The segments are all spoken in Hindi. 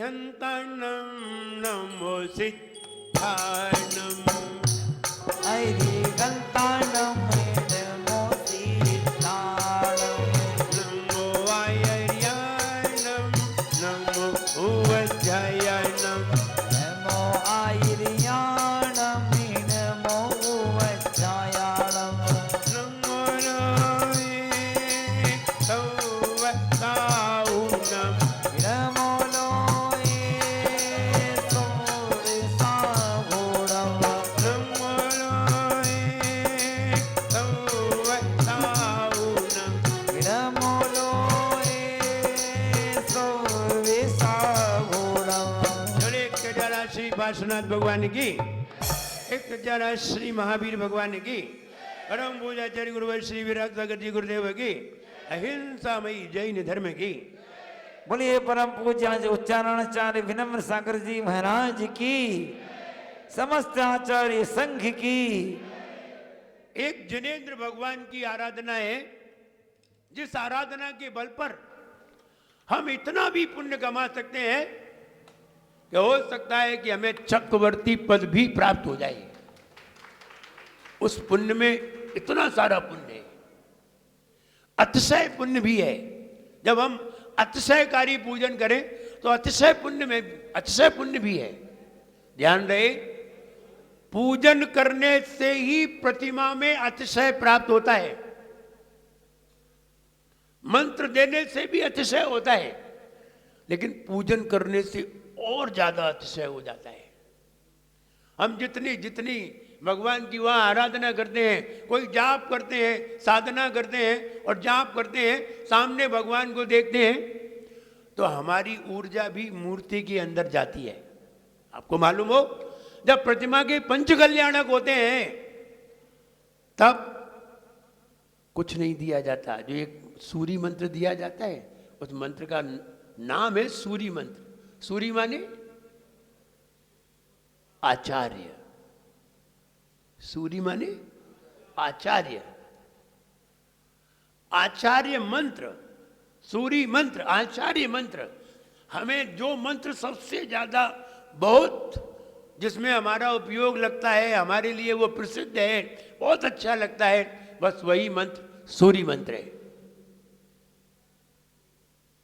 अरिहंताणं नमो सिद्धाणं अरिहंताणं नमो सिद्धाणं नमो आयर्याणं नमो उवज्जयाणं नमो आयर्याणं नमो उवज्जयाणं नमो लोये सौवत्साऊणं नमो लोये सौरसाघोणं नमो लोये सौवत्साऊणं नमो लोये सौरसाघोणं जोड़े एक जरा श्री पार्श्वनाथ भगवान की, एक जरा श्री महावीर भगवान की, परम पूजाचार्य गुरुवर श्री विराट सागर जी गुरुदेव की, अहिंसामयी जैन धर्म की। बोलिए परम पूज्य उच्चारणाचार्य विनम्र सागर जी महाराज की, समस्त आचार्य संघ की। एक जिनेन्द्र भगवान की आराधना है, जिस आराधना के बल पर हम इतना भी पुण्य कमा सकते हैं कि हो सकता है कि हमें चक्रवर्ती पद भी प्राप्त हो जाए। उस पुण्य में इतना सारा पुण्य है, अतिशय पुण्य भी है। जब हम अतिशयकारी पूजन करें तो अतिशय पुण्य भी है। ध्यान रहे, पूजन करने से ही प्रतिमा में अतिशय प्राप्त होता है, मंत्र देने से भी अतिशय होता है, लेकिन पूजन करने से और ज्यादा अतिशय हो जाता है। हम जितनी जितनी भगवान की वहाँ आराधना करते हैं, कोई जाप करते हैं, साधना करते हैं और जाप करते हैं, सामने भगवान को देखते हैं, तो हमारी ऊर्जा भी मूर्ति के अंदर जाती है। आपको मालूम हो, जब प्रतिमा के पंच कल्याणक होते हैं तब कुछ नहीं दिया जाता। जो एक सूरी मंत्र दिया जाता है, उस मंत्र का नाम है सूरी मंत्र। सूरी माने आचार्य, सूरी माने आचार्य, आचार्य मंत्र, सूरी मंत्र, आचार्य मंत्र। हमें जो मंत्र सबसे ज्यादा बहुत जिसमें हमारा उपयोग लगता है, हमारे लिए वो प्रसिद्ध है, बहुत अच्छा लगता है, बस वही मंत्र सूरी मंत्र है।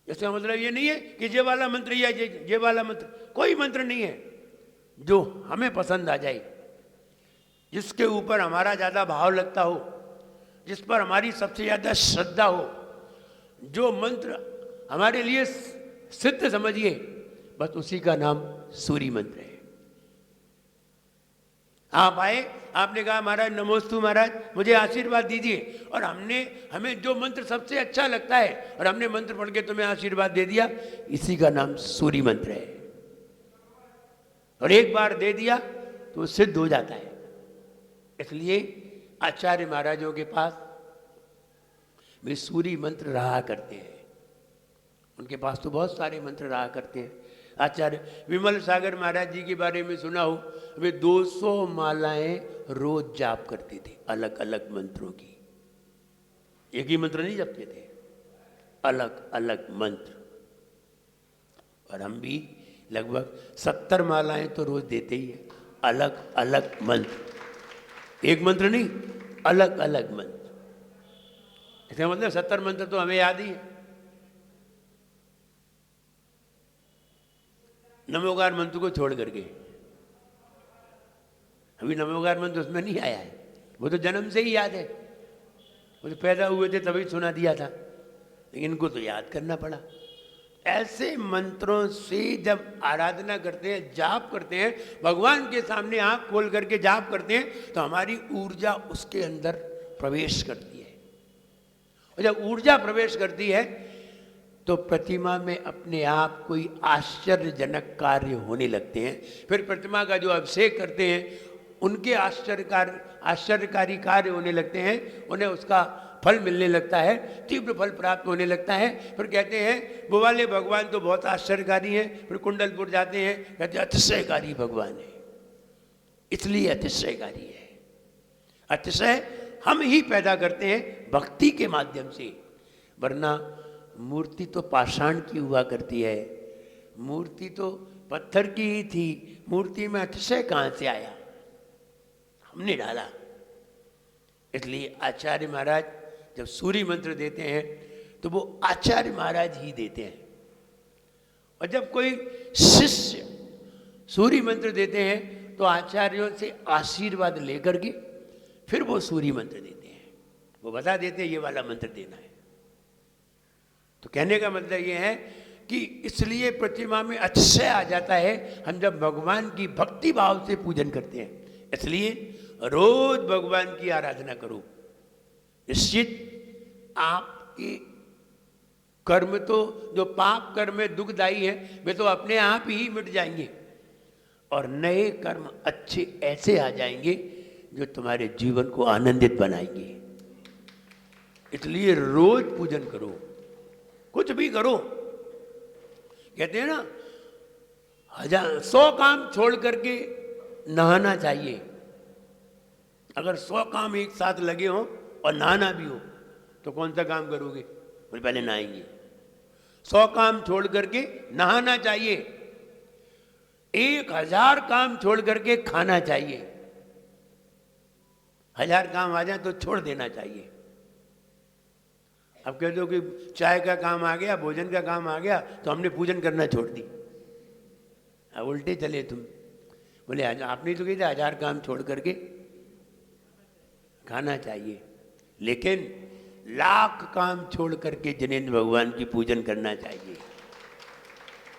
इसका मतलब ये नहीं है कि ये वाला मंत्र या ये वाला मंत्र, कोई मंत्र नहीं है। जो हमें पसंद आ जाए, जिसके ऊपर हमारा ज़्यादा भाव लगता हो, जिस पर हमारी सबसे ज़्यादा श्रद्धा हो, जो मंत्र हमारे लिए सिद्ध समझिए, बस उसी का नाम सूरी मंत्र है। आप आए, आपने कहा महाराज नमोस्तु महाराज, मुझे आशीर्वाद दीजिए, और हमें जो मंत्र सबसे अच्छा लगता है और हमने मंत्र पढ़ के तुम्हें आशीर्वाद दे दिया, इसी का नाम सूरी मंत्र है। और एक बार दे दिया तो सिद्ध हो जाता है। इसलिए आचार्य महाराजों के पास वे सूरी मंत्र रहा करते हैं। उनके पास तो बहुत सारे मंत्र रहा करते हैं। आचार्य विमल सागर महाराज जी के बारे में सुना हो, वे 200 मालाएं रोज जाप करते थे, अलग अलग मंत्रों की। एक ही मंत्र नहीं जपते थे, अलग अलग मंत्र। और हम भी लगभग 70 मालाएं तो रोज देते ही हैं, अलग अलग मंत्र, एक मंत्र नहीं, अलग अलग मंत्र। इसका मतलब 70 मंत्र तो हमें याद ही है। नमोकार मंत्र को छोड़ करके, अभी नमोकार मंत्र उसमें नहीं आया है, वो तो जन्म से ही याद है, वो तो पैदा हुए थे तभी सुना दिया था, लेकिन इनको तो याद करना पड़ा। ऐसे मंत्रों से जब आराधना करते हैं, जाप करते हैं, भगवान के सामने आंख खोल करके जाप करते हैं, तो हमारी ऊर्जा उसके अंदर प्रवेश करती है। और जब ऊर्जा प्रवेश करती है तो प्रतिमा में अपने आप कोई आश्चर्यजनक कार्य होने लगते हैं। फिर प्रतिमा का जो अभिषेक करते हैं, उनके आश्चर्यकारी कार्य होने लगते हैं, उन्हें उसका फल मिलने लगता है, तीव्र फल प्राप्त होने लगता है। फिर कहते हैं वो वाले भगवान तो बहुत आश्चर्यकारी हैं। फिर कुंडलपुर जाते हैं, कहते हैं अतिशयकारी भगवान है, इसलिए अतिशयकारी है। अतिशय हम ही पैदा करते हैं भक्ति के माध्यम से, वरना मूर्ति तो पाषाण की हुआ करती है, मूर्ति तो पत्थर की ही थी, मूर्ति में अतिशय कहाँ से आया? हमने डाला। इसलिए आचार्य महाराज जब सूर्य मंत्र देते हैं तो वो आचार्य महाराज ही देते हैं, और जब कोई शिष्य सूर्य मंत्र देते हैं तो आचार्यों से आशीर्वाद लेकर के फिर वो सूर्य मंत्र देते हैं, वो बता देते हैं ये वाला मंत्र देना है। तो कहने का मतलब ये है कि इसलिए प्रतिमा में अतिशय आ जाता है हम जब भगवान की भक्ति भाव से पूजन करते हैं। इसलिए रोज भगवान की आराधना करो, निश्चित आपके कर्म तो जो पाप कर्म में दुखदायी है वे तो अपने आप ही मिट जाएंगे, और नए कर्म अच्छे ऐसे आ जाएंगे जो तुम्हारे जीवन को आनंदित बनाएंगे। इसलिए रोज पूजन करो, कुछ भी करो। कहते हैं ना 100 काम छोड़ करके नहाना चाहिए। अगर 100 काम एक साथ लगे हों और नहाना भी हो तो कौन सा काम करोगे? बोले पहले नहाएंगे। 100 काम छोड़ करके नहाना चाहिए, 1000 काम छोड़ करके खाना चाहिए। 1000 काम आ जाए तो छोड़ देना चाहिए। अब कह दो कि चाय का काम आ गया, भोजन का काम आ गया तो हमने पूजन करना छोड़ दी। अब उल्टे चले तुम। बोले आपने तो कही था 1000 काम छोड़ करके खाना चाहिए, लेकिन 1,00,000 काम छोड़ करके जिनेंद्र भगवान की पूजन करना चाहिए।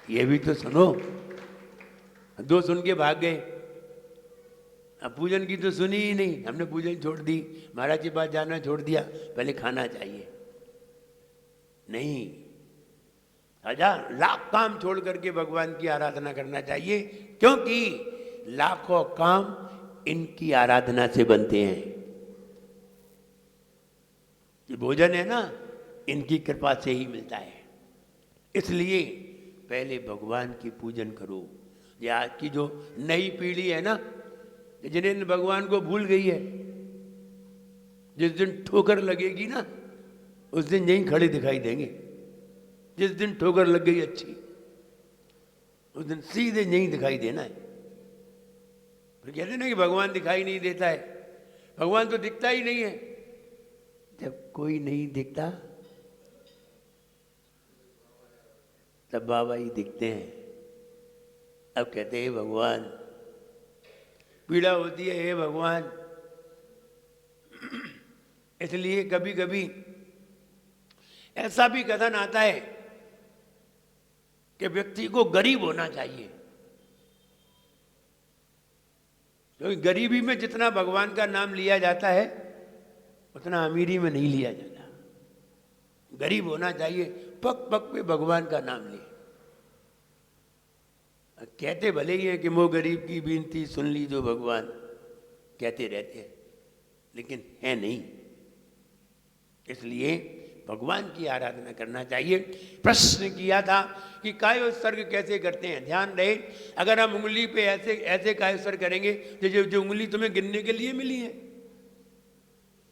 ये भी तो सुनो। 2 सुन के भाग गए, अब पूजन की तो सुनी ही नहीं, हमने पूजन छोड़ दी, महाराज के पास जाना छोड़ दिया, पहले खाना चाहिए। नहीं, 1,000,000 काम छोड़ करके भगवान की आराधना करना चाहिए, क्योंकि लाखों काम इनकी आराधना से बनते हैं। ये भोजन है ना, इनकी कृपा से ही मिलता है। इसलिए पहले भगवान की पूजन करो। ये आज की जो नई पीढ़ी है ना, जिन्हें भगवान को भूल गई है, जिस दिन ठोकर लगेगी ना उस दिन यहीं खड़े दिखाई देंगे। जिस दिन ठोकर लग गई अच्छी, उस दिन सीधे यहीं दिखाई देना है। फिर कहते ना कि भगवान दिखाई नहीं देता है, भगवान तो दिखता ही नहीं है। जब कोई नहीं दिखता तब बाबा ही दिखते हैं। अब कहते हैं भगवान, पीड़ा होती है हे भगवान। इसलिए कभी कभी ऐसा भी कथन आता है कि व्यक्ति को गरीब होना चाहिए, क्योंकि गरीबी में जितना भगवान का नाम लिया जाता है उतना अमीरी में नहीं लिया जाता। गरीब होना चाहिए, पग पग पे भगवान का नाम ले। कहते भले ही है कि मो गरीब की विनती सुन ली जो भगवान, कहते रहते हैं, लेकिन है नहीं। इसलिए भगवान की आराधना करना चाहिए। प्रश्न किया था कि कायोत्सर्ग कैसे करते हैं। ध्यान रहे, अगर हम उंगली पे ऐसे ऐसे कायोत्सर्ग करेंगे तो जो उंगली तुम्हें गिनने के लिए मिली है,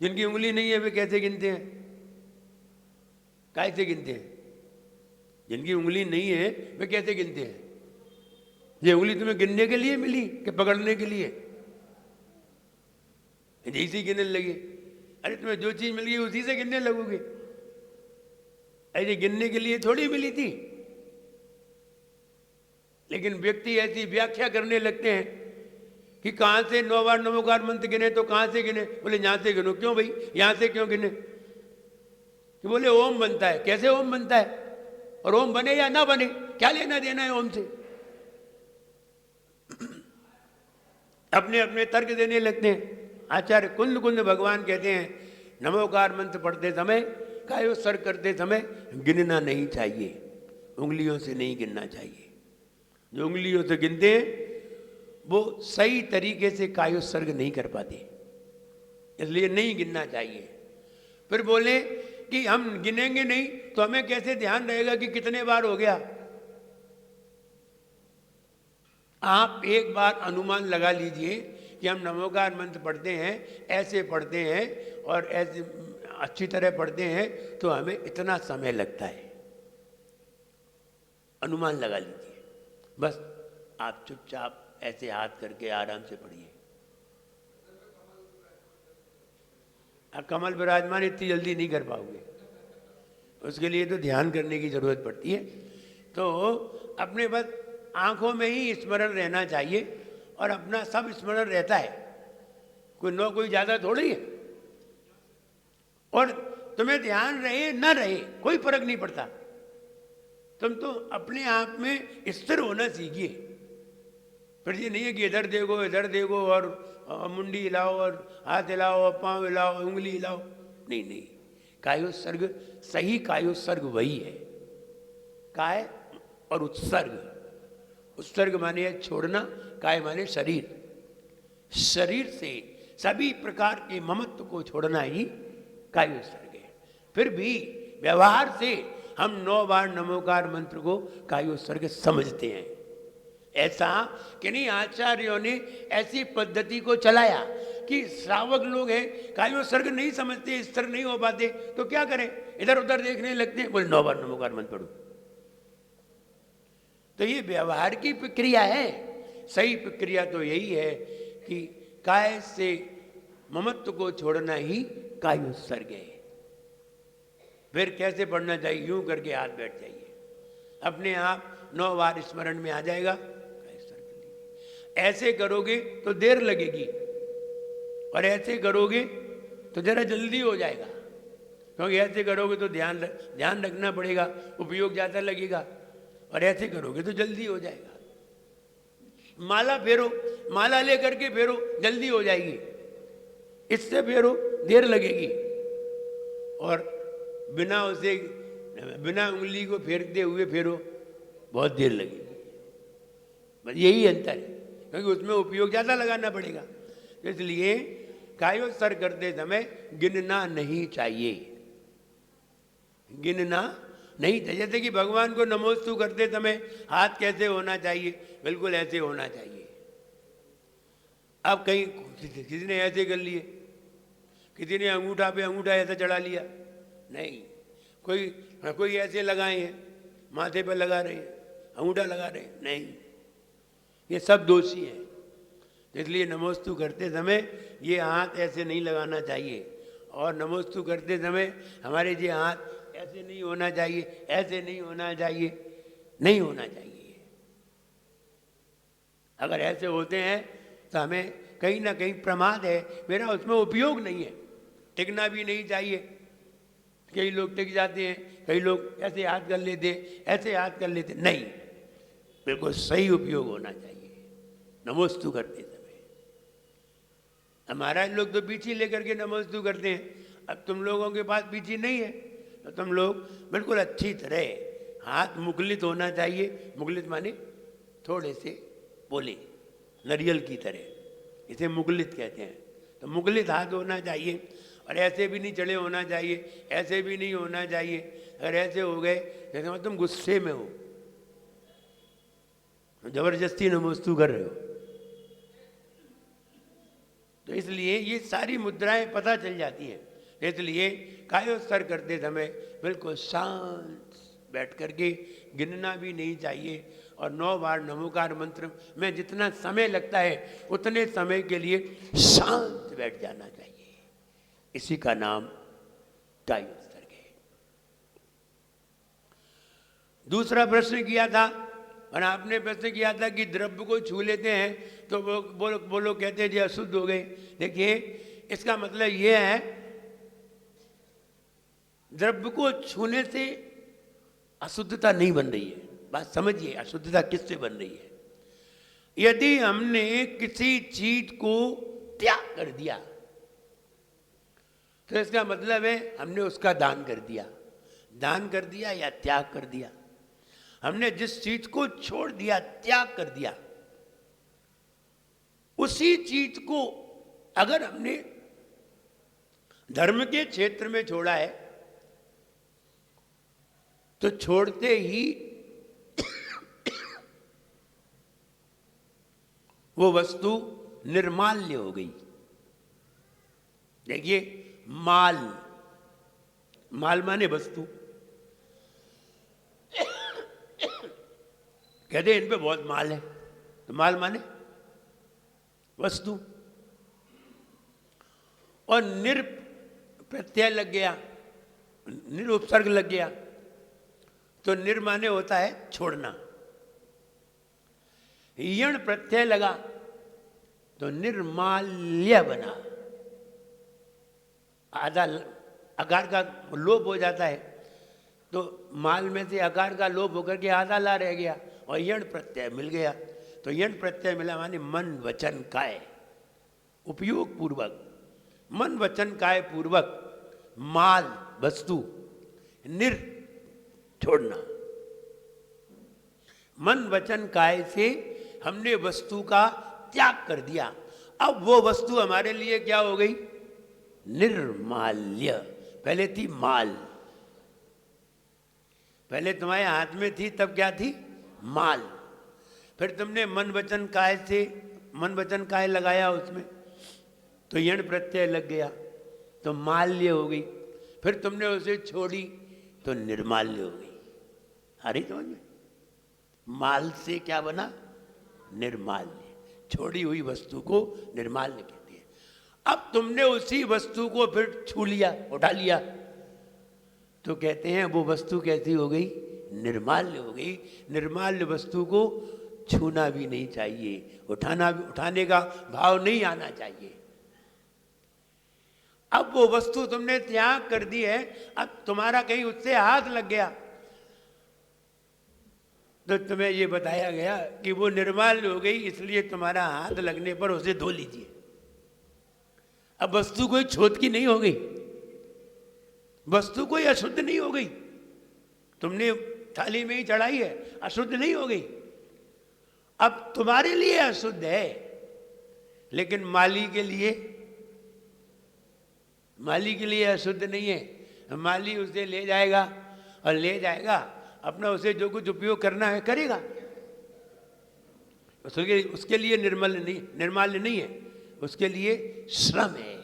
जिनकी उंगली नहीं है वे कैसे गिनते हैं? कैसे गिनते हैं? जिनकी उंगली नहीं है वे कैसे गिनते हैं? ये उंगली तुम्हें गिनने के लिए मिली कि पकड़ने के लिए? जैसे गिनने लगे, अरे तुम्हें जो चीज मिल गई उसी से गिनने लगोगे। ऐसे गिनने के लिए थोड़ी मिली थी। लेकिन व्यक्ति ऐसी व्याख्या करने लगते हैं कि कहां से 9 बार नमोकार मंत्र गिने, तो कहां से गिने? बोले यहां से गिनो। क्यों भाई, यहां से क्यों गिने? कि बोले ओम बनता है। कैसे ओम बनता है? और ओम बने या ना बने, क्या लेना देना है ओम से? अपने अपने तर्क देने लगते हैं। आचार्य कुंद कुंद भगवान कहते हैं नमोकार मंत्र पढ़ते समय, कायोत्सर्ग करते समय गिनना नहीं चाहिए, उंगलियों से नहीं गिनना चाहिए। जो उंगलियों से गिनते हैं वो सही तरीके से कायोत्सर्ग नहीं कर पाते, इसलिए नहीं गिनना चाहिए। फिर बोले कि हम गिनेंगे नहीं तो हमें कैसे ध्यान रहेगा कि कितने बार हो गया? आप एक बार अनुमान लगा लीजिए कि हम नमोकार मंत्र पढ़ते हैं, ऐसे पढ़ते हैं और ऐसे अच्छी तरह पढ़ते हैं तो हमें इतना समय लगता है। अनुमान लगा लीजिए। बस आप चुपचाप ऐसे हाथ करके आराम से पढ़िए। आप कमल विराजमान इतनी जल्दी नहीं कर पाओगे, उसके लिए तो ध्यान करने की जरूरत पड़ती है। तो अपने बस आंखों में ही स्मरण रहना चाहिए, और अपना सब स्मरण रहता है, कोई ज़्यादा थोड़ी है। और तुम्हें ध्यान रहे न रहे कोई फर्क नहीं पड़ता, तुम तो अपने आप में स्थिर होना सीखिए। फिर ये नहीं है कि इधर देखो और मुंडी हिलाओ और हाथ हिलाओ और पाँव हिलाओ, उंगली हिलाओ, नहीं नहीं। कायोत्सर्ग, सही कायोत्सर्ग वही है, काय और उत्सर्ग। उत्सर्ग माने है छोड़ना, काय माने शरीर। शरीर से सभी प्रकार के ममत्व को छोड़ना ही कायोत्सर्ग है। फिर भी व्यवहार से हम 9 बार नमोकार मंत्र को कायोत्सर्ग समझते हैं। ऐसा कि नहीं, आचार्यों ने ऐसी पद्धति को चलाया कि श्रावक लोग हैं कायोत्सर्ग नहीं समझते, स्थिर नहीं हो पाते, तो क्या करें, इधर उधर देखने लगते हैं, बोले 9 बार नमोकार मंत्र पढ़ो। तो ये व्यवहार की प्रक्रिया है। सही प्रक्रिया तो यही है कि काय से ममत्व को छोड़ना ही कायोत्सर्ग है। फिर कैसे पढ़ना चाहिए, यूं करके हाथ बैठ जाइए, अपने आप 9 बार स्मरण में आ जाएगा। ऐसे करोगे तो देर लगेगी, और ऐसे करोगे तो जरा जल्दी हो जाएगा, क्योंकि ऐसे करोगे तो ध्यान रखना पड़ेगा, उपयोग ज़्यादा लगेगा, और ऐसे करोगे तो जल्दी हो जाएगा। माला फेरो, माला लेकर के फेरो, जल्दी हो जाएगी। इससे फेरो, देर लगेगी, और बिना उंगली को फेरते हुए फेरो, बहुत देर लगेगी। बस यही अंतर है, क्योंकि उसमें उपयोग ज़्यादा लगाना पड़ेगा। इसलिए कायोत्सर्ग करते समय गिनना नहीं चाहिए, गिनना नहीं चाहिए। जैसे कि भगवान को नमोस्तु करते समय हाथ कैसे होना चाहिए, बिल्कुल ऐसे होना चाहिए। अब कहीं किसी ने ऐसे कर लिए, किसी ने अंगूठा पे अंगूठा ऐसा चढ़ा लिया, नहीं। कोई ऐसे लगाए हैं, माथे पर लगा रहे हैं, अंगूठा लगा रहे हैं, नहीं, ये सब दोषी है। इसलिए नमोस्तु करते समय ये हाथ ऐसे नहीं लगाना चाहिए, और नमोस्तु करते समय हमारे ये हाथ ऐसे नहीं होना चाहिए, ऐसे नहीं होना चाहिए, नहीं होना चाहिए। अगर ऐसे होते हैं तो हमें कहीं ना कहीं प्रमाद है, मेरा उसमें उपयोग नहीं है। टिकना भी नहीं चाहिए, कई लोग टिक जाते हैं, कई लोग ऐसे हाथ कर लेते, ऐसे हाथ कर लेते, नहीं, बिल्कुल सही उपयोग होना चाहिए नमोस्तु करते समय। हमारा लोग तो पीछे लेकर के नमोस्तु करते हैं, अब तुम लोगों के पास पीछे नहीं है, तो तुम लोग बिल्कुल अच्छी तरह हाथ मुकुलित होना चाहिए। मुकुलित माने थोड़े से बोले, नारियल की तरह, इसे मुकुलित कहते हैं। तो मुकुलित हाथ होना चाहिए, और ऐसे भी नहीं चढ़े होना चाहिए, ऐसे भी नहीं होना चाहिए। अगर ऐसे हो गए जैसे मतलब तुम गुस्से में हो, जबरदस्ती नमोस्तु कर रहे हो, तो इसलिए ये सारी मुद्राएं पता चल जाती हैं। इसलिए कायोत्सर्ग करते समय बिल्कुल शांत बैठ करके, गिनना भी नहीं चाहिए, और 9 बार नमोकार मंत्र में जितना समय लगता है उतने समय के लिए शांत बैठ जाना चाहिए। इसी का नाम कायोत्सर्ग है। दूसरा प्रश्न किया था, और आपने प्रश्न किया था कि द्रव्य को छू लेते हैं तो वो लोग कहते हैं जी अशुद्ध हो गए। देखिए, इसका मतलब ये है, द्रव्य को छूने से अशुद्धता नहीं बन रही है। बात समझिए, अशुद्धता किससे बन रही है? यदि हमने किसी चीज को त्याग कर दिया तो इसका मतलब है हमने उसका दान कर दिया। दान कर दिया या त्याग कर दिया। हमने जिस चीज को छोड़ दिया, त्याग कर दिया, उसी चीज को अगर हमने धर्म के क्षेत्र में छोड़ा है तो छोड़ते ही वो वस्तु निर्माल्य हो गई। देखिए, माल, माल माने वस्तु। कहते इन पे बहुत माल है। तो माल माने वस्तु, और निर प्रत्यय लग गया, निरुपसर्ग लग गया, तो निर माने होता है छोड़ना। यण प्रत्यय लगा तो निर्माल्य बना। आधा अकार का लोप हो जाता है तो माल में से अकार का लोप होकर के आधा ला रह गया और यण प्रत्यय मिल गया। तो यण प्रत्यय मिला माने मन वचन काय, उपयोग पूर्वक, मन वचन काय पूर्वक माल वस्तु, निर छोड़ना। मन वचन काय से हमने वस्तु का त्याग कर दिया। अब वो वस्तु हमारे लिए क्या हो गई? निर्माल्य। पहले थी माल, पहले तुम्हारे हाथ में थी तब क्या थी? माल। फिर तुमने मन वचन काय से मन वचन काय लगाया उसमें, तो यण प्रत्यय लग गया तो माल्य हो गई। फिर तुमने उसे छोड़ी तो निर्माल्य हो गई। आ रही समझ में? माल से क्या बना? निर्माल्य। छोड़ी हुई वस्तु को निर्माल्य कहती है। अब तुमने उसी वस्तु को फिर छू लिया, उठा लिया, तो कहते हैं वो वस्तु कैसी हो गई? निर्माल्य हो गई। निर्माल्य वस्तु को छूना भी नहीं चाहिए, उठाने का भाव नहीं आना चाहिए। अब वो वस्तु तुमने त्याग कर दी है, अब तुम्हारा कहीं उससे हाथ लग गया तो तुम्हें ये बताया गया कि वो निर्माल्य हो गई, इसलिए तुम्हारा हाथ लगने पर उसे धो लीजिए। अब वस्तु कोई छोट की नहीं हो गई, वस्तु कोई अशुद्ध नहीं हो गई। तुमने थाली में ही चढ़ाई है, अशुद्ध नहीं हो गई। अब तुम्हारे लिए अशुद्ध है, लेकिन माली के लिए अशुद्ध नहीं है। माली उसे ले जाएगा और ले जाएगा अपना, उसे जो कुछ उपयोग करना है करेगा, उसके लिए निर्माल्य नहीं है, उसके लिए श्रम है।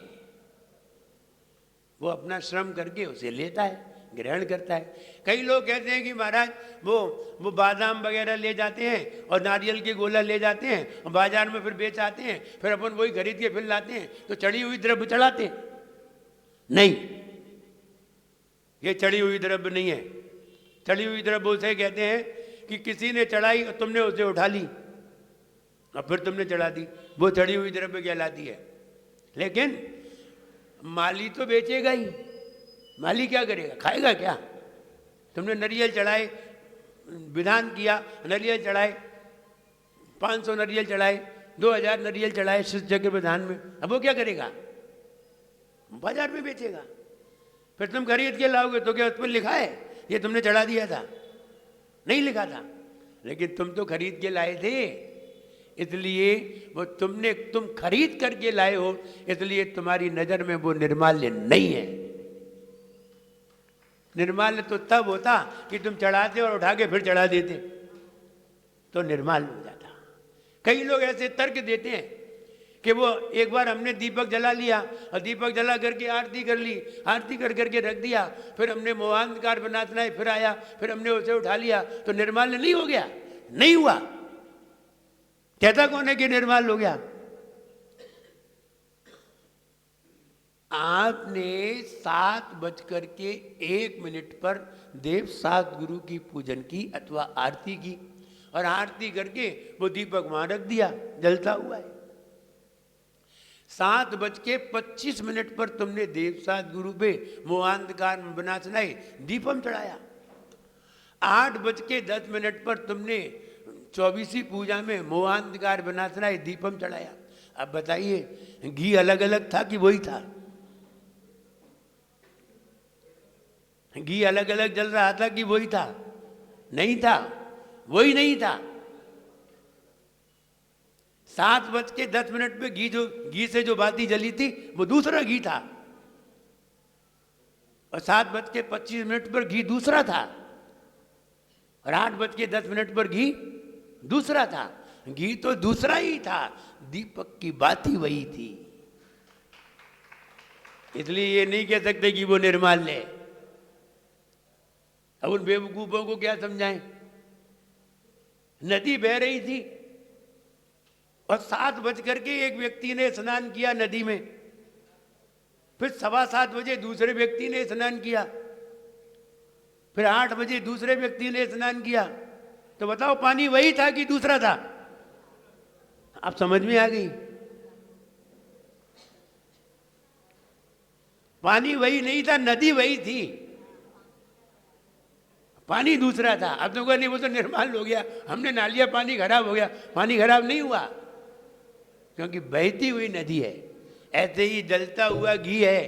वो अपना श्रम करके उसे लेता है, ग्रहण करता है। कई लोग कहते हैं कि महाराज वो बादाम वगैरह ले जाते हैं और नारियल के गोला ले जाते हैं और बाजार में फिर बेच आते हैं, फिर अपन वही खरीद के फिर लाते हैं तो चढ़ी हुई द्रव्य चढ़ाते हैं। नहीं, ये चढ़ी हुई द्रव्य नहीं है। चढ़ी हुई द्रव्य उसे कहते हैं कि किसी ने चढ़ाई और तुमने उसे उठा ली और फिर तुमने चढ़ा दी, वो चढ़ी हुई द्रव्य कहलाती है। लेकिन माली तो बेचेगा ही, माली क्या करेगा? खाएगा क्या? तुमने नारियल चढ़ाए, विधान किया, नारियल चढ़ाए, 500 नारियल चढ़ाए, 2000 नारियल चढ़ाए शिष्ट जगह विधान में, अब वो क्या करेगा? बाजार में बेचेगा। फिर तुम खरीद के लाओगे तो क्या उस पर लिखा है ये तुमने चढ़ा दिया था? नहीं लिखा था, लेकिन तुम तो खरीद के लाए थे, इसलिए वो तुम खरीद करके लाए हो, इसलिए तुम्हारी नजर में वो निर्माल्य नहीं है। निर्माल्य तो तब होता कि तुम चढ़ाते और उठा के फिर चढ़ा देते, तो निर्माल्य हो जाता। कई लोग ऐसे तर्क देते हैं कि वो एक बार हमने दीपक जला लिया और दीपक जला करके आरती कर ली, आरती कर करके रख दिया, फिर हमने मोहांधकार बनाना है, फिर आया, फिर हमने उसे उठा लिया, तो निर्माल्य नहीं हो गया? नहीं हुआ। कहता कौन है कि निर्माल्य हो गया? आपने 7:01 पर देव सात गुरु की पूजन की अथवा आरती की और आरती करके वो दीपक वहां रख दिया, जलता हुआ है। 7:25 पर तुमने देव सात गुरु पे मोहांधकार बना सुनाई, दीपम चढ़ाया। 8:10 पर तुमने 24वीं पूजा में मोहांधकार बना सुनाई, दीपम चढ़ाया। अब बताइए, घी अलग अलग था कि वही था? घी अलग अलग जल रहा था कि वही था? नहीं था, वही नहीं था। 7:10 पे घी से जो बाती जली थी वो दूसरा घी था, और 7:25 पर घी दूसरा था, और 8:10 पर घी दूसरा था। घी तो दूसरा ही था, दीपक की बाती वही थी। इसलिए ये नहीं कह सकते कि वो निर्माल्य है। अब उन बेवकूफों को क्या समझाएं? नदी बह रही थी और 7 बज के एक व्यक्ति ने स्नान किया नदी में, फिर 7:15 दूसरे व्यक्ति ने स्नान किया, फिर 8 बजे दूसरे व्यक्ति ने स्नान किया। तो बताओ पानी वही था कि दूसरा था? आप समझ में आ गई? पानी वही नहीं था, नदी वही थी, पानी दूसरा था। अब तो नहीं, वो तो निर्मल हो गया, हमने नालिया पानी खराब हो गया। पानी खराब नहीं हुआ, क्योंकि बहती हुई नदी है। ऐसे ही जलता हुआ घी है,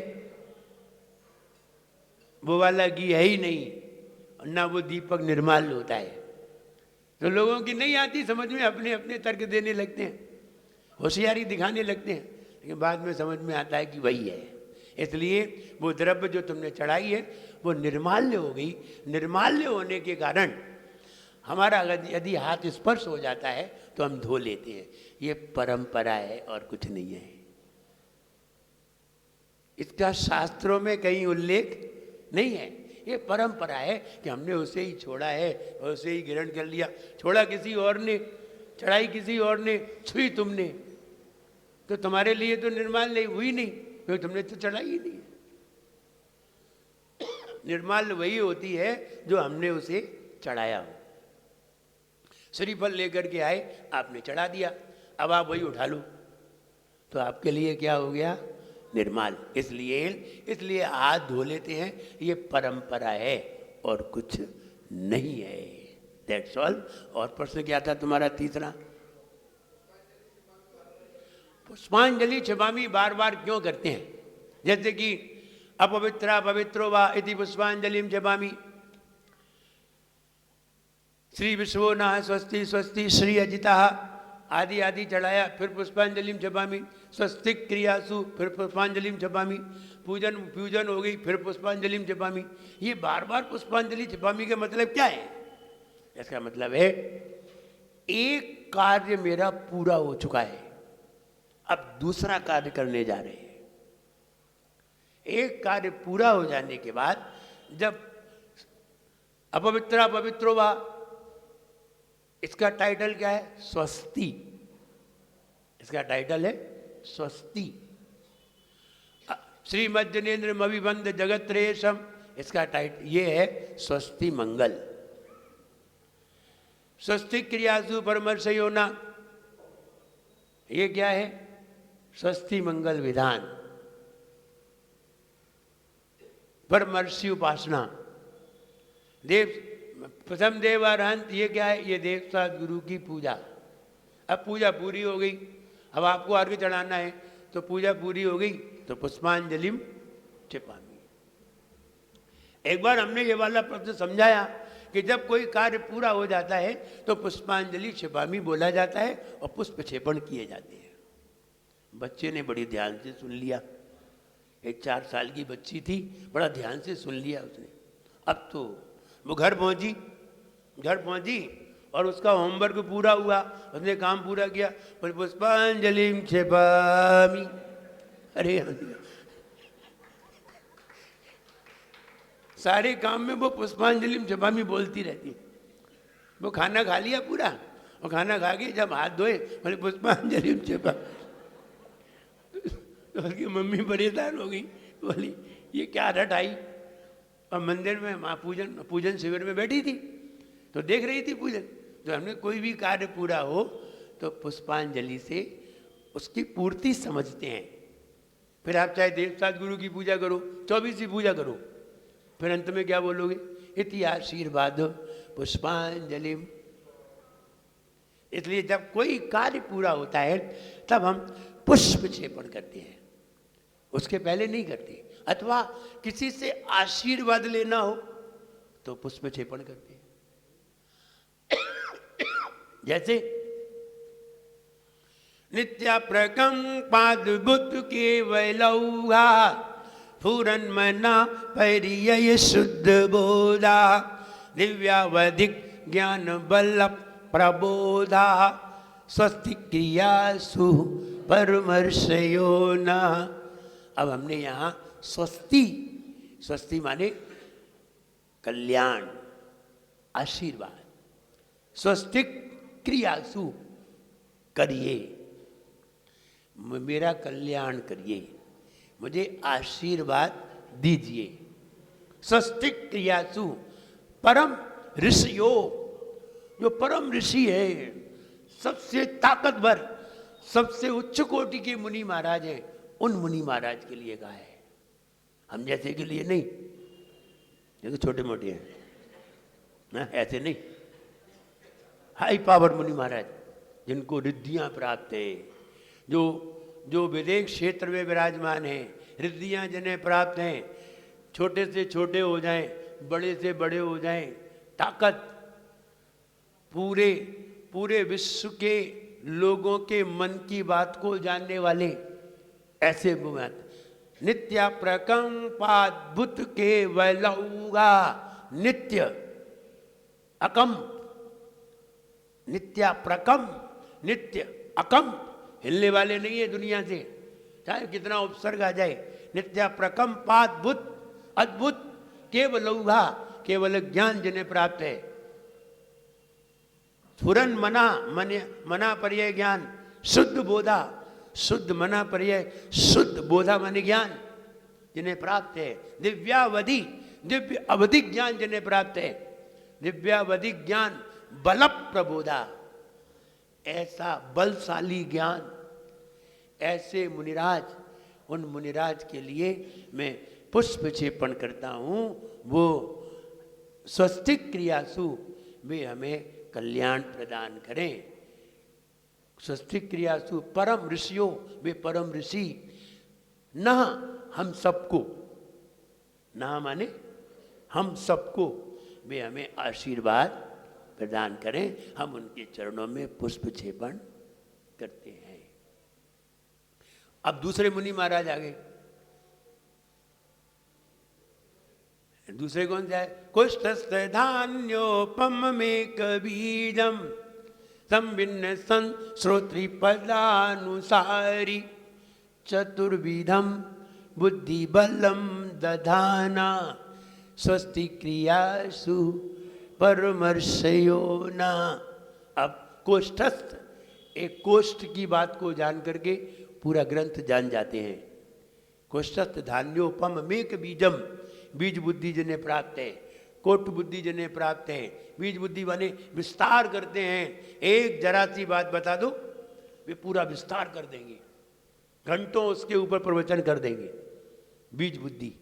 वो वाला घी है ही नहीं, ना वो दीपक निर्मल होता है। तो लोगों की नहीं आती समझ में, अपने अपने तर्क देने लगते हैं, होशियारी दिखाने लगते हैं, लेकिन बाद में समझ में आता है कि वही है। इसलिए वो द्रव्य जो तुमने चढ़ाई है वो निर्माल्य हो गई। निर्माल्य होने के कारण हमारा यदि हाथ स्पर्श हो जाता है तो हम धो लेते हैं। ये परंपरा है और कुछ नहीं है। इसका शास्त्रों में कहीं उल्लेख नहीं है। ये परंपरा है कि हमने उसे ही छोड़ा है और उसे ही ग्रहण कर लिया। छोड़ा किसी और ने, चढ़ाई किसी और ने, छुई तुमने, तो तुम्हारे लिए तो निर्माल नहीं हुई नहीं, क्योंकि तुमने तो चढ़ाई ही नहीं। निर्माल वही होती है जो हमने उसे चढ़ाया हो। श्रीफल लेकर के आए, आपने चढ़ा दिया, अब आप वही उठा लो, तो आपके लिए क्या हो गया? निर्माल। इसलिए हाथ धो लेते हैं, ये परंपरा है और कुछ नहीं है। That's all. और प्रश्न क्या था तुम्हारा तीसरा? पुष्पांजलि छिपामी बार बार क्यों करते हैं? जैसे कि अपवित्रा पवित्रो वा इति पुष्पांजलिम छिपामी, श्री विश्वो न स्वस्ति स्वस्ति श्री अजिता आदि आदि चढ़ाया, फिर पुष्पांजलिम छिपामी, स्वस्तिक क्रियासु, फिर पुष्पांजलिम छिपामी, पूजन हो गई, फिर पुष्पांजलिम छिपामी। ये बार बार पुष्पांजलि छिपामी का मतलब क्या है? इसका मतलब है एक कार्य मेरा पूरा हो चुका है, अब दूसरा कार्य करने जा रहे हैं। एक कार्य पूरा हो जाने के बाद जब अपवित्रा पवित्रो वा, इसका टाइटल क्या है? स्वस्ति। इसका टाइटल है स्वस्ति। श्रीमज्जनेन्द्र मविबंध जगत रेशम, इसका टाइटल ये है स्वस्ति मंगल। स्वस्ति क्रियासु परमर्शयोना, ये क्या है? स्वस्ति मंगल विधान। परमर्षि उपासना, प्रथम देव अरहंत, ये क्या है? ये देवता गुरु की पूजा। अब पूजा पूरी हो गई, अब आपको अर्घ्य चढ़ाना है, तो पूजा पूरी हो गई तो पुष्पांजलिम छिपामी। एक बार हमने ये वाला प्रश्न समझाया कि जब कोई कार्य पूरा हो जाता है तो पुष्पांजलि छिपामी बोला जाता है और पुष्प क्षेपण किए जाते हैं। बच्चे ने बड़ी ध्यान से सुन लिया। एक 4 साल की बच्ची थी, बड़ा ध्यान से सुन लिया उसने। अब तो वो घर पहुंची और उसका होमवर्क पूरा हुआ, उसने काम पूरा किया, पर पुष्पांजलिम छिपामी। अरे सारे काम में वो पुष्पांजलिम छिपामी बोलती रहती। वो खाना खा लिया पूरा, और खाना खा के जब हाथ धोए बोले पुष्पांजलिम छिपामी। तो उसकी मम्मी परेशान हो गई, बोली ये क्या रट आई। और मंदिर में माँ पूजन शिविर में बैठी थी, तो देख रही थी पूजन। जो हमने कोई भी कार्य पूरा हो तो पुष्पांजलि से उसकी पूर्ति समझते हैं। फिर आप चाहे देवता गुरु की पूजा करो, 24 पूजा करो, फिर अंत में क्या बोलोगे? इति आशीर्वाद पुष्पांजलि। इसलिए जब कोई कार्य पूरा होता है तब हम पुष्प क्षेपण करते हैं, उसके पहले नहीं करते। अथवा किसी से आशीर्वाद लेना हो तो पुष्प क्षेपण करते हैं। जैसे नित्या प्रकंपाद बुद्ध के वैलौहा फूरन मना परिय शुद्ध बोधा दिव्यावधिक ज्ञान बल प्रबोधा स्वस्ति क्रियासु परमर्शयो न। अब हमने यहाँ स्वस्ति माने कल्याण, आशीर्वाद। स्वस्तिक क्रियासु करिए, मेरा कल्याण करिए, मुझे आशीर्वाद दीजिए। स्वस्तिक क्रियासु परम ऋषियो, जो परम ऋषि है, सबसे ताकतवर, सबसे उच्च कोटि के मुनि महाराज हैं, उन मुनि महाराज के लिए कहा है, हम जैसे के लिए नहीं। ये तो छोटे मोटे हैं ना, ऐसे नहीं। हाई पावर मुनि महाराज जिनको रिद्धियां प्राप्त है, जो विदेश क्षेत्र में विराजमान हैं, रिद्धियां जिन्हें प्राप्त हैं, छोटे से छोटे हो जाएं, बड़े से बड़े हो जाएं, ताकत पूरे विश्व के लोगों के मन की बात को जानने वाले ऐसे बात। नित्य प्रकंपाद्भुत के वैलौगा, नित्य अकम, नित्य प्रकम, नित्य अकम, हिलने वाले नहीं है दुनिया से, चाहे कितना उपसर्ग आ जाए। नित्य प्रकंपाद्भुत, अद्भुत, केवलौघा, केवल ज्ञान जिन्हें प्राप्त है। स्फुरन मना पर्याय ज्ञान, शुद्ध बोधा, शुद्ध मना पर्याय शुद्ध बोधा माने ज्ञान जिन्हें प्राप्त है। दिव्यावधि, दिव्य अवधि ज्ञान जिन्हें प्राप्त है। दिव्यावधि ज्ञान बल प्रबोधा, ऐसा बलशाली ज्ञान, ऐसे मुनिराज, उन मुनिराज के लिए मैं पुष्प क्षेपण करता हूँ। वो स्वस्तिक क्रियासु वे हमें कल्याण प्रदान करें। स्वस्तिक क्रियासु परम ऋषियों, वे परम ऋषि न हम सबको, न माने हम सबको वे हमें आशीर्वाद प्रदान करें। हम उनके चरणों में पुष्प क्षेपण करते हैं। अब दूसरे मुनि महाराज आ गए। दूसरे कौन से है? कुष्ठस्थ धान्योपम में कबीजम संभिन्न सन श्रोत्री पदानुसारी चतुर्विधम बुद्धि बलम दधाना स्वस्ति क्रियासु परमर्शयो ना। अब कोष्ठस्थ, एक कोष्ठ की बात को जान करके पूरा ग्रंथ जान जाते हैं। कोष्ठस्थ धान्योपम मेक बीजम, बीज बुद्धि जिन्हें प्राप्त है, कोट बुद्धि जिन्हें प्राप्त है। बीज बुद्धि माने विस्तार करते हैं। एक जरा सी बात बता दो, वे पूरा विस्तार कर देंगे, घंटों उसके ऊपर प्रवचन कर देंगे। बीज बुद्धि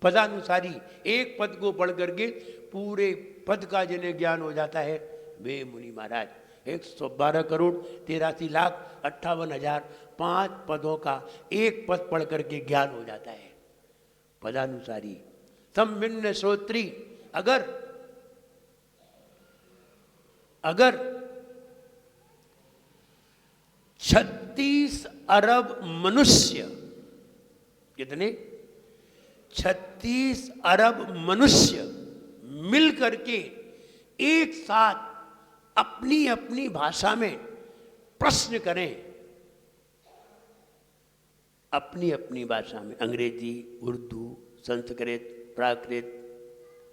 पदानुसारी, एक पद को पढ़ करके पूरे पद का जिन्हें ज्ञान हो जाता है, वे मुनि महाराज। 112 करोड़ 83 लाख 58,000 5 पदों का एक पद पढ़ करके ज्ञान हो जाता है। पदानुसारी संभिन्न श्रोत्री, अगर 36 अरब मनुष्य, कितने? 36 अरब मनुष्य मिल करके एक साथ अपनी अपनी भाषा में प्रश्न करें, अपनी अपनी भाषा में, अंग्रेजी, उर्दू, संस्कृत, प्राकृत,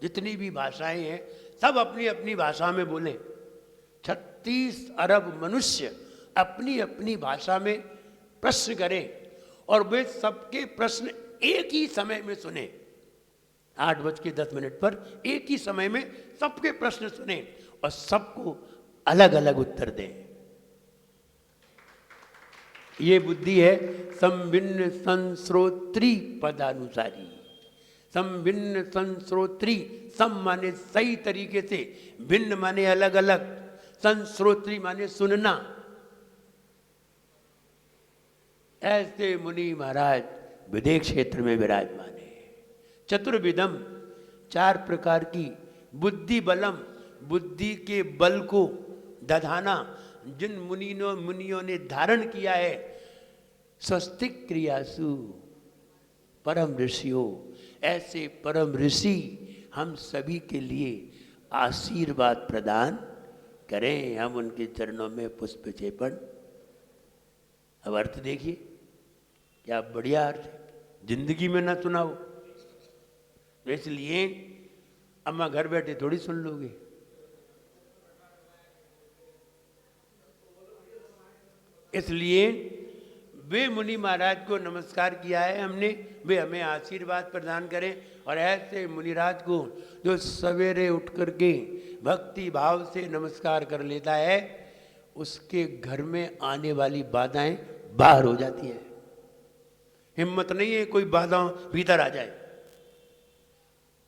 जितनी भी भाषाएं हैं सब अपनी अपनी भाषा में बोलें। 36 अरब मनुष्य अपनी अपनी भाषा में प्रश्न करें और वे सबके प्रश्न एक ही समय में सुने। 8:10 पर एक ही समय में सबके प्रश्न सुने और सबको अलग अलग उत्तर दें। ये बुद्धि है संभिन्न संश्रोत्री पदानुसारी। संभिन्न संश्रोत्री, सम माने सही तरीके से, भिन्न माने अलग अलग, संश्रोत्री माने सुनना। ऐसे मुनि महाराज विदेश क्षेत्र में विराजमान है। चतुर्विधम, 4 प्रकार की, बुद्धि बलम, बुद्धि के बल को दधाना, जिन मुनियों ने धारण किया है। स्वस्तिक क्रियासु परम ऋषियों, ऐसे परम ऋषि हम सभी के लिए आशीर्वाद प्रदान करें। हम उनके चरणों में पुष्प क्षेपण। अब अर्थ देखिए क्या बढ़िया अर्थ है, जिंदगी में ना सुना हो। इसलिए अम्मा घर बैठे थोड़ी सुन लोगे, इसलिए वे मुनि महाराज को नमस्कार किया है हमने, वे हमें आशीर्वाद प्रदान करें। और ऐसे मुनिराज को जो सवेरे उठ करके भक्ति भाव से नमस्कार कर लेता है, उसके घर में आने वाली बाधाएं बाहर हो जाती हैं। हिम्मत नहीं है कोई बाधा भीतर आ जाए,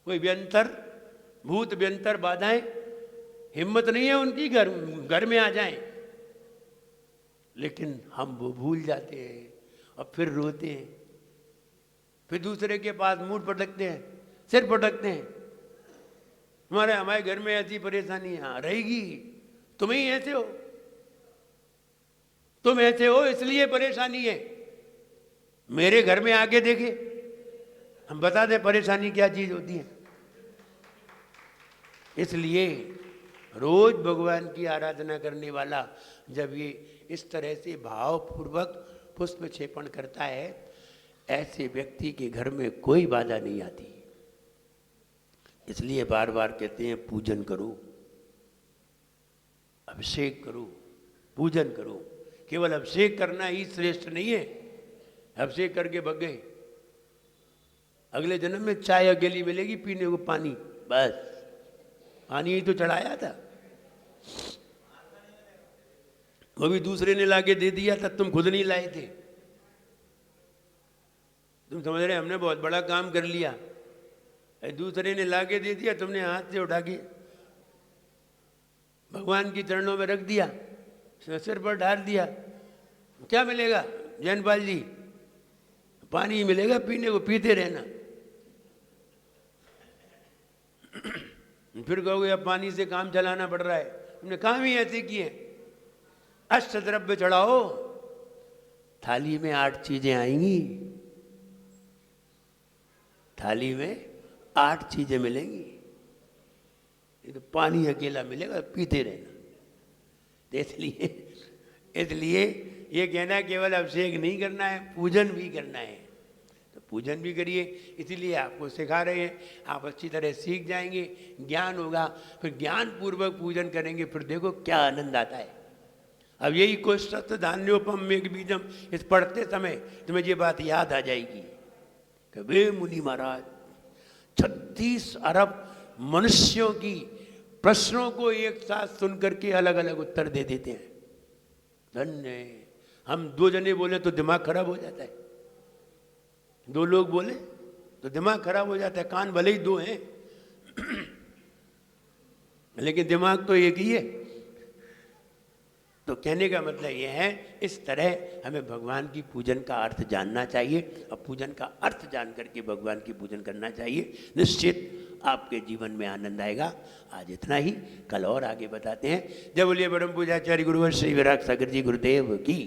कोई व्यंतर भूत व्यंतर बाधाएं हिम्मत नहीं है उनकी घर में आ जाएं। लेकिन हम वो भूल जाते हैं और फिर रोते हैं, फिर दूसरे के पास मुंह पटकते हैं, सिर पटकते हैं। हमारे घर में ऐसी परेशानी हाँ रहेगी, तुम ही ऐसे हो, तुम ऐसे हो इसलिए परेशानी है। मेरे घर में आके देखे, हम बता दें परेशानी क्या चीज होती है। इसलिए रोज भगवान की आराधना करने वाला जब ये इस तरह से भावपूर्वक पुष्प क्षेपण करता है, ऐसे व्यक्ति के घर में कोई बाधा नहीं आती। इसलिए बार बार कहते हैं पूजन करो, अभिषेक करो, पूजन करो। केवल अभिषेक करना ही श्रेष्ठ नहीं है। अभिषेक करके भग गए, अगले जन्म में चाय अकेली मिलेगी पीने को, पानी, बस पानी ही तो चढ़ाया था, वो भी दूसरे ने लाके दे दिया था, तुम खुद नहीं लाए थे। तुम समझ रहे हमने बहुत बड़ा काम कर लिया, दूसरे ने लाके दे दिया, तुमने हाथ से उठा के भगवान की चरणों में रख दिया, सिर पर ढाल दिया। क्या मिलेगा जैनपाल जी? पानी ही मिलेगा पीने को, पीते रहना। फिर कहोगे अब पानी से काम चलाना पड़ रहा है। हमने काम ही ऐसे किए, अष्टद्रव्य चढ़ाओ, थाली में 8 चीजें आएंगी, थाली में 8 चीजें मिलेंगी। ये तो पानी अकेला मिलेगा, पीते रहना। इसलिए ये कहना केवल अभिषेक नहीं करना है, पूजन भी करना है। तो पूजन भी करिए, इसीलिए आपको सिखा रहे हैं। आप अच्छी तरह सीख जाएंगे, ज्ञान होगा, फिर ज्ञान पूर्वक पूजन करेंगे, फिर देखो क्या आनंद आता है। अब यही कोष्ठस्थ धान्योपम मेघ बीजम, इस पढ़ते समय तुम्हें ये बात याद आ जाएगी कि वे मुनि महाराज 36 अरब मनुष्यों की प्रश्नों को एक साथ सुन करके अलग अलग उत्तर दे देते हैं। धन्य। हम 2 जने बोले तो दिमाग खराब हो जाता है, 2 लोग बोले तो दिमाग खराब हो जाता है। कान भले ही 2 हैं लेकिन दिमाग तो एक ही है। तो कहने का मतलब यह है, इस तरह हमें भगवान की पूजन का अर्थ जानना चाहिए और पूजन का अर्थ जान करके भगवान की पूजन करना चाहिए। निश्चित आपके जीवन में आनंद आएगा। आज इतना ही, कल और आगे बताते हैं। जय बोलिए परम पूज्याचार्य गुरुवर श्री विराग सागर जी गुरुदेव की।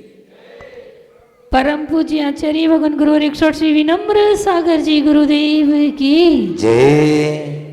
परम पूज्य आचार्य भगवान गुरु 108 श्री विनम्र सागर जी गुरुदेव की जय।